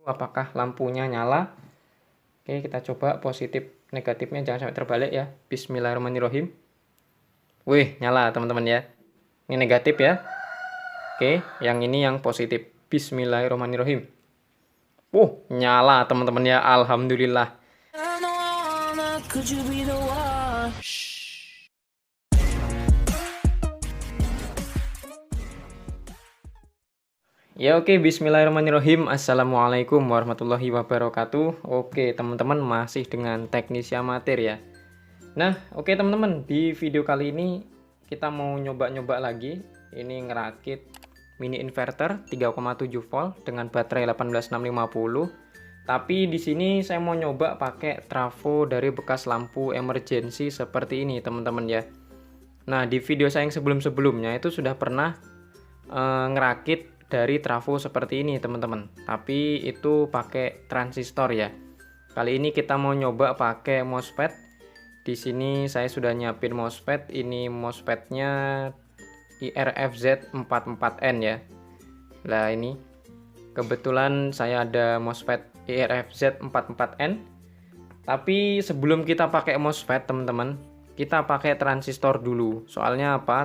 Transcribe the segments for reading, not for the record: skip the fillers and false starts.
Apakah lampunya nyala? Oke, kita coba positif negatifnya jangan sampai terbalik ya. Bismillahirrahmanirrahim. Wih, nyala teman-teman ya. Ini negatif ya. Oke, yang ini yang positif. Bismillahirrahmanirrahim. Nyala teman-teman ya. Alhamdulillah. Ya oke, bismillahirrahmanirrahim. Assalamualaikum warahmatullahi wabarakatuh. Oke teman-teman, masih dengan teknisi amatir ya. Nah oke teman-teman, di video kali ini kita mau nyoba-nyoba lagi. Ini ngerakit mini inverter 3,7 volt dengan baterai 18650. Tapi di sini saya mau nyoba pakai trafo dari bekas lampu emergency seperti ini teman-teman ya. Nah di video saya yang sebelum-sebelumnya itu sudah pernah ngerakit dari trafo seperti ini teman-teman, tapi itu pakai transistor ya. Kali ini kita mau nyoba pakai MOSFET. Di sini saya sudah nyiapin MOSFET. Ini MOSFET-nya IRFZ44N ya. Nah ini kebetulan saya ada MOSFET IRFZ44N. Tapi sebelum kita pakai MOSFET teman-teman, kita pakai transistor dulu. Soalnya apa?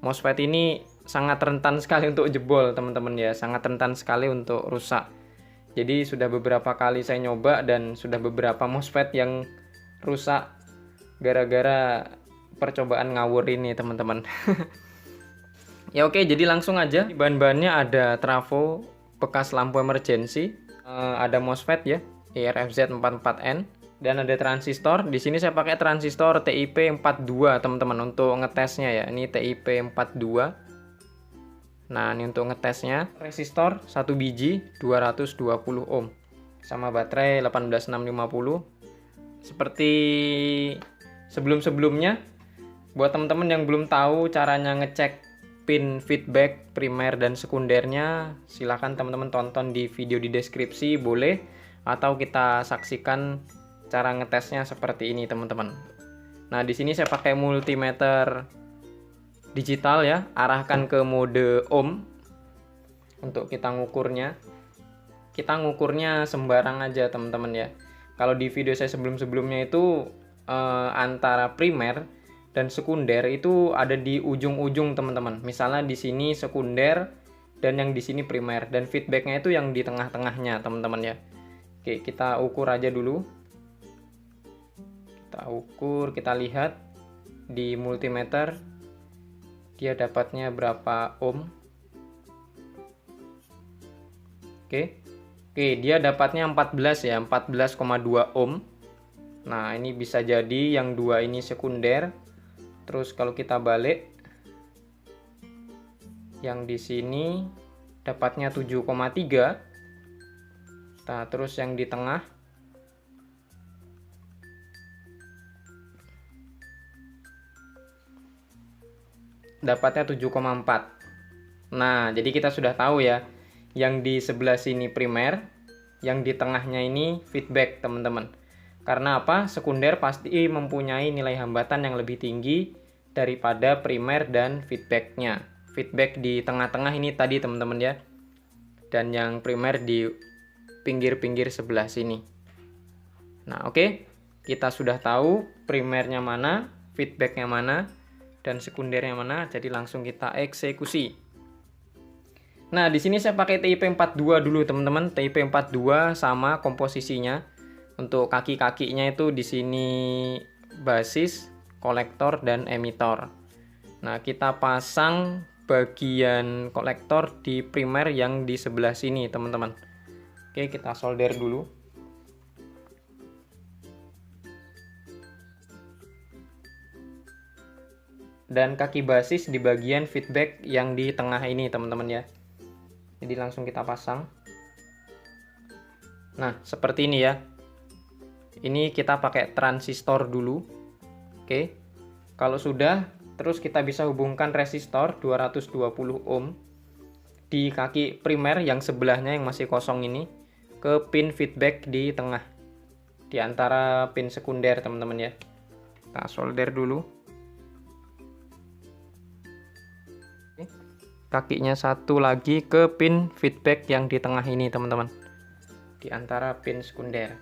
MOSFET ini sangat rentan sekali untuk jebol teman-teman ya, sangat rentan sekali untuk rusak. Jadi sudah beberapa kali saya nyoba dan sudah beberapa MOSFET yang rusak gara-gara percobaan ngawur ini teman-teman. Ya oke, jadi langsung aja. Bahan-bahannya ada trafo bekas lampu emergency, ada MOSFET ya, IRFZ44N, dan ada transistor. Di sini saya pakai transistor TIP42 teman-teman untuk ngetesnya ya. Ini TIP42. Nah, ini untuk ngetesnya. Resistor 1 biji 220 ohm sama baterai 18650. Seperti sebelum-sebelumnya, buat teman-teman yang belum tahu caranya ngecek pin feedback primer dan sekundernya, silahkan teman-teman tonton di video di deskripsi boleh, atau kita saksikan cara ngetesnya seperti ini teman-teman. Nah, di sini saya pakai multimeter digital ya, arahkan ke mode ohm untuk kita ngukurnya. Kita ngukurnya sembarang aja teman-teman ya. Kalau di video saya sebelum-sebelumnya itu antara primer dan sekunder itu ada di ujung-ujung teman-teman. Misalnya di sini sekunder dan yang di sini primer, dan feedbacknya itu yang di tengah-tengahnya teman-teman ya. Oke, kita ukur aja dulu. Kita ukur, kita lihat di multimeter dia dapatnya berapa ohm. Oke, dia dapatnya 14 ya, 14,2 ohm. Nah, ini bisa jadi yang dua ini sekunder. Terus kalau kita balik, yang di sini dapatnya 7,3. Nah, terus yang di tengah dapatnya 7,4. Nah, jadi kita sudah tahu ya, yang di sebelah sini primer, yang di tengahnya ini feedback teman-teman. Karena apa? Sekunder pasti mempunyai nilai hambatan yang lebih tinggi daripada primer dan feedbacknya. Feedback di tengah-tengah ini tadi teman-teman ya, dan yang primer di pinggir-pinggir sebelah sini. Nah oke, kita sudah tahu primernya mana, feedbacknya mana, dan sekundernya mana, jadi langsung kita eksekusi. Nah, di sini saya pakai TIP42 dulu, teman-teman. TIP42 sama komposisinya. Untuk kaki-kakinya itu di sini basis, kolektor, dan emitor. Nah, kita pasang bagian kolektor di primer yang di sebelah sini, teman-teman. Oke, kita solder dulu. Dan kaki basis di bagian feedback yang di tengah ini teman-teman ya. Jadi langsung kita pasang. Nah seperti ini ya. Ini kita pakai transistor dulu. Oke. Kalau sudah, terus kita bisa hubungkan resistor 220 ohm di kaki primer yang sebelahnya yang masih kosong ini ke pin feedback di tengah, di antara pin sekunder teman-teman ya. Kita solder dulu. Kakinya satu lagi ke pin feedback yang di tengah ini teman-teman. di antara pin sekunder.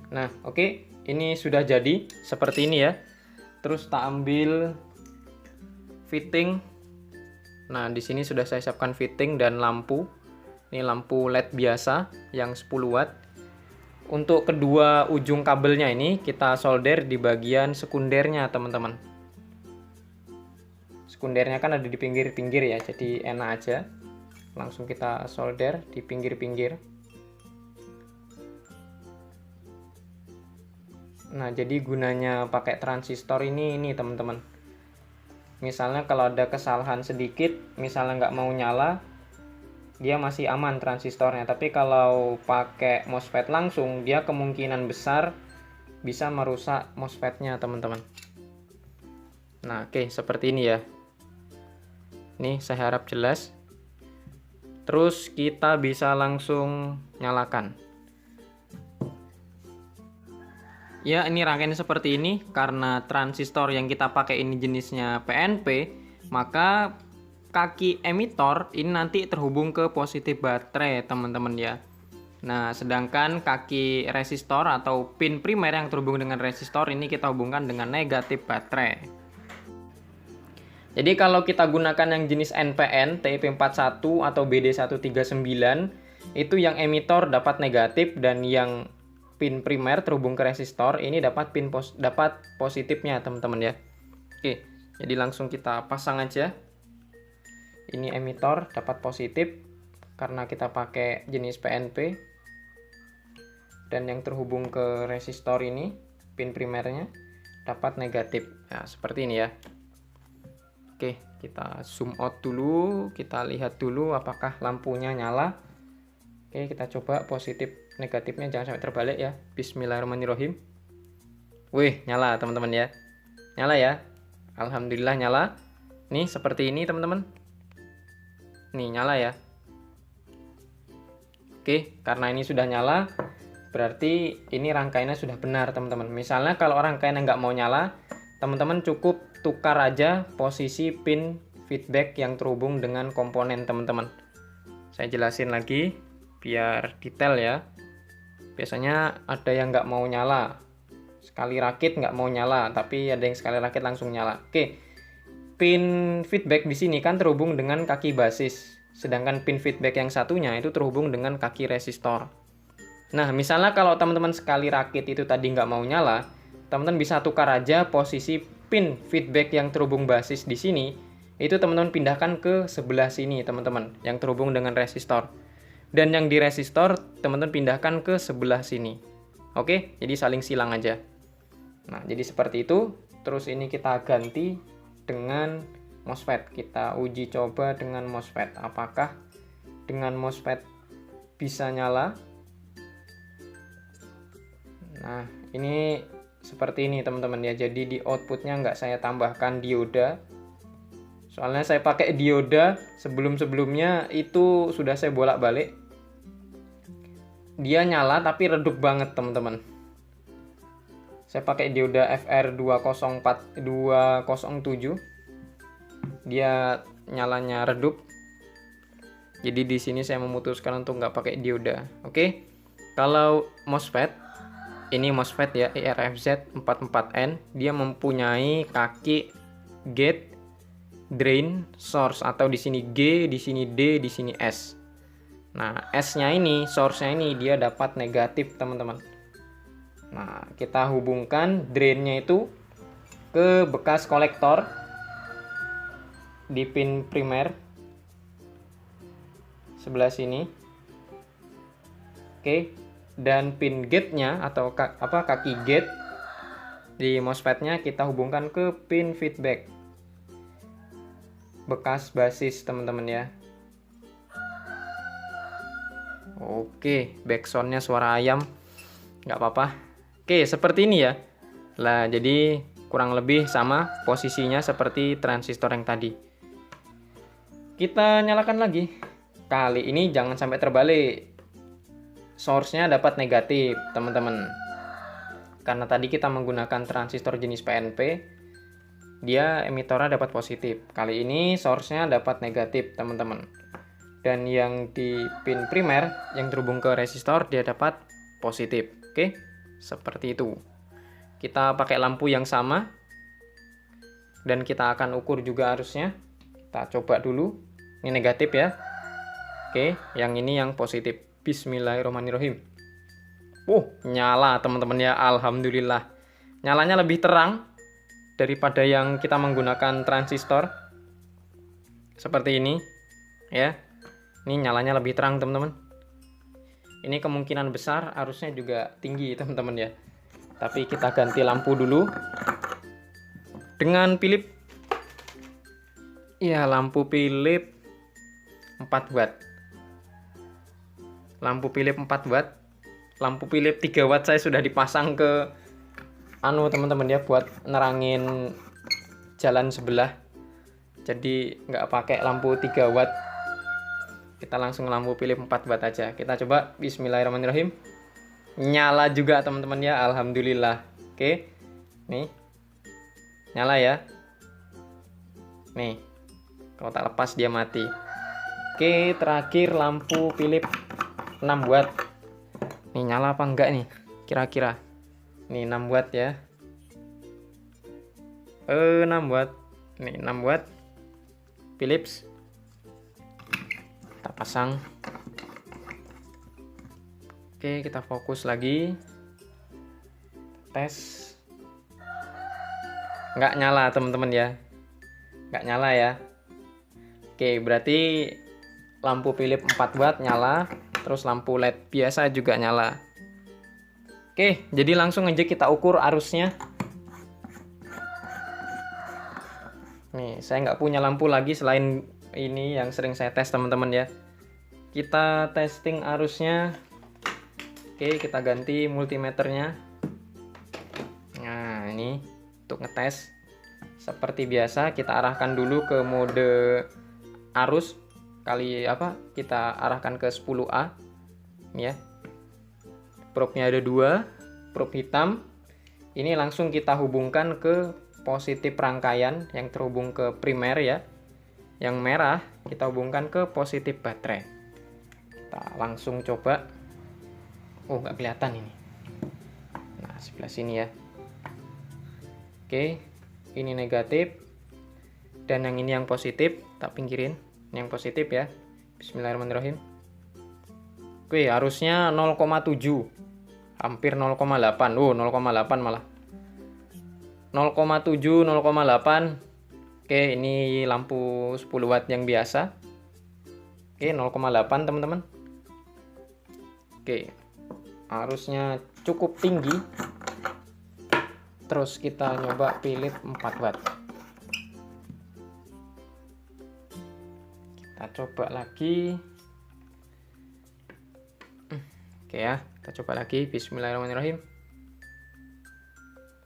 Nah, oke, ini sudah jadi seperti ini ya. Terus tak ambil fitting. Nah, di sini sudah saya siapkan fitting dan lampu. Ini lampu LED biasa yang 10 watt. Untuk kedua ujung kabelnya ini kita solder di bagian sekundernya, teman-teman. Sekundernya kan ada di pinggir-pinggir ya, jadi enak aja. Langsung kita solder di pinggir-pinggir. Nah, jadi gunanya pakai transistor ini teman-teman. Misalnya kalau ada kesalahan sedikit, misalnya nggak mau nyala, dia masih aman transistornya. Tapi kalau pakai MOSFET langsung, dia kemungkinan besar bisa merusak MOSFET-nya, teman-teman. Nah, oke, seperti ini ya. Nih, saya harap jelas. Terus kita bisa langsung nyalakan. Ya, ini rangkaiannya seperti ini. Karena transistor yang kita pakai ini jenisnya PNP, maka kaki emitor ini nanti terhubung ke positif baterai, teman-teman ya. Nah, sedangkan kaki resistor atau pin primer yang terhubung dengan resistor ini kita hubungkan dengan negatif baterai. Jadi kalau kita gunakan yang jenis NPN, TIP41 atau BD139, itu yang emitor dapat negatif dan yang pin primer terhubung ke resistor ini dapat dapat positifnya, teman-teman ya. Oke, jadi langsung kita pasang aja. Ini emitor dapat positif karena kita pakai jenis PNP. Dan yang terhubung ke resistor ini, pin primernya dapat negatif. Nah, seperti ini ya. Oke, kita zoom out dulu, kita lihat dulu apakah lampunya nyala. Oke, kita coba positif negatifnya jangan sampai terbalik ya. Bismillahirrahmanirrahim. Wih, nyala teman-teman ya. Nyala ya. Alhamdulillah nyala. Nih seperti ini teman-teman. Nih nyala ya. Oke, karena ini sudah nyala, berarti ini rangkaiannya sudah benar teman-teman. Misalnya kalau rangkaiannya nggak mau nyala, teman-teman cukup tukar aja posisi pin feedback yang terhubung dengan komponen teman-teman. Saya jelasin lagi biar detail ya. Biasanya ada yang nggak mau nyala, sekali rakit nggak mau nyala, tapi ada yang sekali rakit langsung nyala. Oke, pin feedback di sini kan terhubung dengan kaki basis, sedangkan pin feedback yang satunya itu terhubung dengan kaki resistor. Nah, misalnya kalau teman-teman sekali rakit itu tadi nggak mau nyala, teman-teman bisa tukar aja posisi pin feedback yang terhubung basis di sini, itu teman-teman pindahkan ke sebelah sini teman-teman, yang terhubung dengan resistor. Dan yang di resistor teman-teman pindahkan ke sebelah sini. Oke, jadi saling silang aja. Nah, jadi seperti itu. Terus ini kita ganti dengan MOSFET. Kita uji coba dengan MOSFET. Apakah dengan MOSFET bisa nyala? Nah, ini seperti ini teman-teman ya. Jadi di outputnya nggak saya tambahkan dioda. Soalnya saya pakai dioda sebelum-sebelumnya itu sudah saya bolak-balik. Dia nyala tapi redup banget teman-teman. Saya pakai dioda FR204207. Dia nyalanya redup. Jadi di sini saya memutuskan untuk nggak pakai dioda. Oke. Kalau MOSFET, ini MOSFET ya, IRFZ44N, dia mempunyai kaki gate, drain, source, atau di sini G, di sini D, di sini S. Nah, S-nya ini, source-nya ini dia dapat negatif, teman-teman. Nah, kita hubungkan drain-nya itu ke bekas kolektor di pin primer sebelah sini. Oke, dan pin gate-nya atau kaki gate di MOSFET-nya kita hubungkan ke pin feedback bekas basis, teman-teman ya. Oke, backsoundnya suara ayam, nggak apa-apa. Oke, seperti ini ya. Lah, jadi kurang lebih sama posisinya seperti transistor yang tadi. Kita nyalakan lagi. Kali ini jangan sampai terbalik. Source-nya dapat negatif, teman-teman. Karena tadi kita menggunakan transistor jenis PNP. dia emitornya dapat positif. Kali ini source-nya dapat negatif, teman-teman. Dan yang di pin primer yang terhubung ke resistor dia dapat positif. Oke, seperti itu. Kita pakai lampu yang sama dan kita akan ukur juga arusnya. Kita coba dulu. Ini negatif ya. Oke, yang ini yang positif. Bismillahirrahmanirrahim. Nyala teman-teman ya, alhamdulillah. Nyalanya lebih terang daripada yang kita menggunakan transistor. Seperti ini ya. Ini nyalanya lebih terang teman-teman. Ini kemungkinan besar arusnya juga tinggi teman-teman ya. Tapi kita ganti lampu dulu dengan Philips. Ya, lampu Philips 4 watt. Lampu Philips 4 watt. Lampu Philips 3 watt saya sudah dipasang ke teman-teman ya, buat nerangin jalan sebelah. Jadi nggak pakai lampu 3 watt. Kita langsung lampu Philips 4 watt aja. Kita coba. Bismillahirrahmanirrahim. Nyala juga teman-teman ya, alhamdulillah. Oke. Nih. Nyala ya. Nih. Kalau tak lepas dia mati. Oke, terakhir lampu Philips 6 watt. Nih, nyala apa enggak nih? Kira-kira. Nih 6 watt ya. 6 watt. Nih 6 watt. Philips. Kita pasang. Oke, kita fokus lagi. Tes. Nggak nyala teman-teman ya. Nggak nyala ya. Oke, berarti lampu Philips 4 watt nyala. Terus lampu LED biasa juga nyala. Oke, jadi langsung aja kita ukur arusnya. Nih, saya nggak punya lampu lagi selain ini yang sering saya tes teman-teman ya. Kita testing arusnya. Oke, kita ganti multimeternya. Nah, ini untuk ngetes. Seperti biasa, kita arahkan dulu ke mode arus. Kita arahkan ke 10A. Ini ya. Probe-nya ada 2, probe hitam. Ini langsung kita hubungkan ke positif rangkaian yang terhubung ke primer ya. Yang merah kita hubungkan ke positif baterai. Kita langsung coba. Nggak kelihatan ini. Nah, sebelah sini ya. Oke, ini negatif. Dan yang ini yang positif. Tak pinggirin. Ini yang positif ya. Bismillahirrahmanirrahim. Oke, arusnya 0,7. Hampir 0,8. 0,8 malah. 0,7, 0,8. Oke, ini lampu 10 watt yang biasa. Oke, 0,8 teman-teman. Oke, arusnya cukup tinggi. Terus kita nyoba Philips 4 watt. Kita coba lagi. Oke ya, kita coba lagi. Bismillahirrahmanirrahim.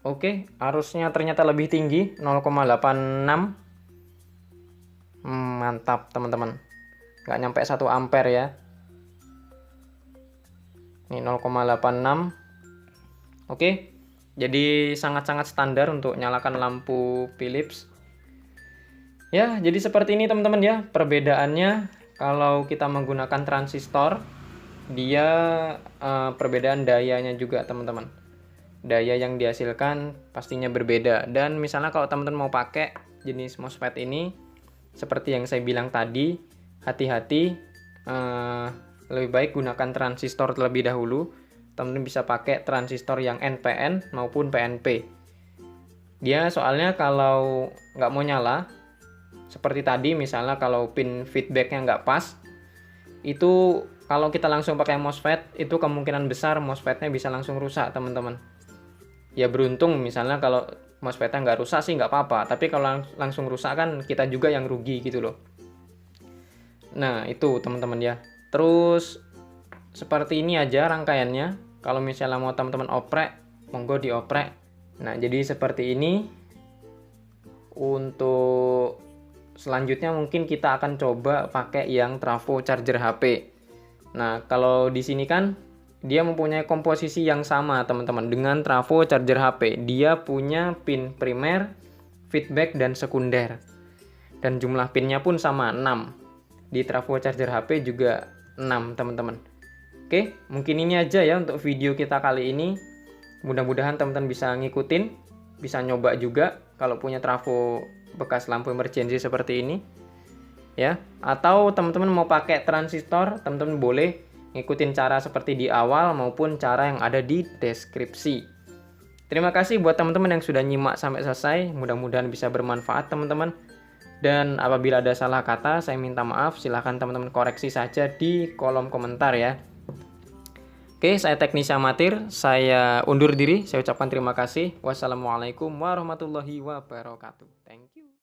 Oke, arusnya ternyata lebih tinggi, 0,86. Mantap teman-teman. Nggak nyampe 1 ampere ya. Ini 0,86. Oke, jadi sangat-sangat standar untuk nyalakan lampu Philips. Ya, jadi seperti ini teman-teman ya. Perbedaannya kalau kita menggunakan transistor, dia perbedaan dayanya juga teman-teman. Daya yang dihasilkan pastinya berbeda. Dan misalnya kalau teman-teman mau pakai jenis MOSFET ini, seperti yang saya bilang tadi, hati-hati, lebih baik gunakan transistor terlebih dahulu. Teman-teman bisa pakai transistor yang NPN maupun PNP. Dia soalnya kalau nggak mau nyala, seperti tadi misalnya kalau pin feedbacknya nggak pas, itu kalau kita langsung pakai MOSFET, itu kemungkinan besar MOSFET-nya bisa langsung rusak teman-teman. Ya beruntung misalnya kalau MOSFET-nya nggak rusak sih nggak apa-apa, tapi kalau langsung rusak kan kita juga yang rugi gitu loh. Nah itu teman-teman ya. Terus seperti ini aja rangkaiannya. Kalau misalnya mau teman-teman oprek, monggo dioprek. Nah jadi seperti ini. Untuk selanjutnya mungkin kita akan coba pakai yang trafo charger HP. Nah kalau di sini kan dia mempunyai komposisi yang sama teman-teman dengan trafo charger HP. Dia punya pin primer, feedback dan sekunder. Dan jumlah pinnya pun sama 6. Di trafo charger HP juga 6 teman-teman. Oke, mungkin ini aja ya untuk video kita kali ini. Mudah-mudahan teman-teman bisa ngikutin, bisa nyoba juga kalau punya trafo bekas lampu emergency seperti ini. Ya, atau teman-teman mau pakai transistor, teman-teman boleh ngikutin cara seperti di awal maupun cara yang ada di deskripsi. Terima kasih buat teman-teman yang sudah nyimak sampai selesai. Mudah-mudahan bisa bermanfaat teman-teman. Dan apabila ada salah kata, saya minta maaf. Silahkan teman-teman koreksi saja di kolom komentar ya. Oke, saya teknisi amatir. Saya undur diri. Saya ucapkan terima kasih. Wassalamualaikum warahmatullahi wabarakatuh. Thank you.